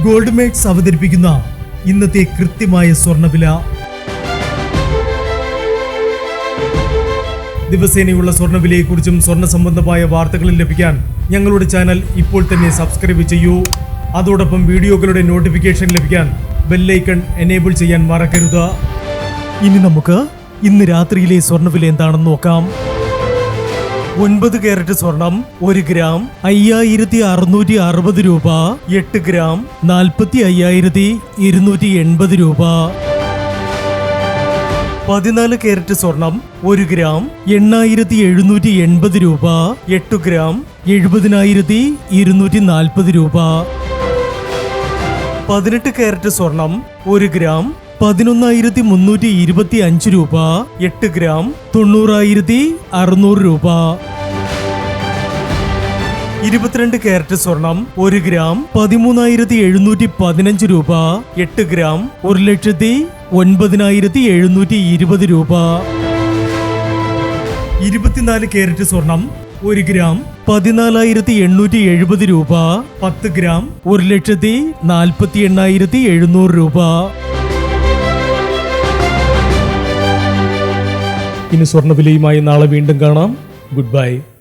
Gold makes അവതരിപ്പിക്കുന്ന ഇന്നത്തെ കൃത്യമായ സ്വർണ്ണവില. ദിവസേനയുള്ള സ്വർണ്ണവിലയെക്കുറിച്ചും സ്വർണ്ണ സംബന്ധമായ വാർത്തകളും ലഭിക്കാൻ ഞങ്ങളുടെ ചാനൽ ഇപ്പോൾ തന്നെ സബ്സ്ക്രൈബ് ചെയ്യൂ. അതോടൊപ്പം വീഡിയോകളുടെ നോട്ടിഫിക്കേഷൻ ലഭിക്കാൻ ബെല്ലൈക്കൺ എനേബിൾ ചെയ്യാൻ മറക്കരുത്. ഇനി നമുക്ക് ഇന്ന് രാത്രിയിലെ സ്വർണ്ണവില എന്താണെന്ന് നോക്കാം. 9 കാരറ്റ് സ്വർണം 1 ഗ്രാം 5660 രൂപ. 8 ഗ്രാം 45,280 രൂപ. 14 കാരറ്റ് സ്വർണം 1 ഗ്രാം 8,780 രൂപ. 8 ഗ്രാം 70,240 രൂപ. 18 കാരറ്റ് സ്വർണം 1 ഗ്രാം 11,325 രൂപ. 8 ഗ്രാം 90,600 രൂപ. 22 കാരറ്റ് സ്വർണം 1 ഗ്രാം 13,715 രൂപ. 8 ഗ്രാം 1,09,720 രൂപ. 24 കാരറ്റ് സ്വർണം 1 ഗ്രാം 14,870 രൂപ. 10 ഗ്രാം 1,48,700 രൂപ. ഇനി സ്വർണ്ണവിലയുമായി നാളെ വീണ്ടും കാണാം. Good bye.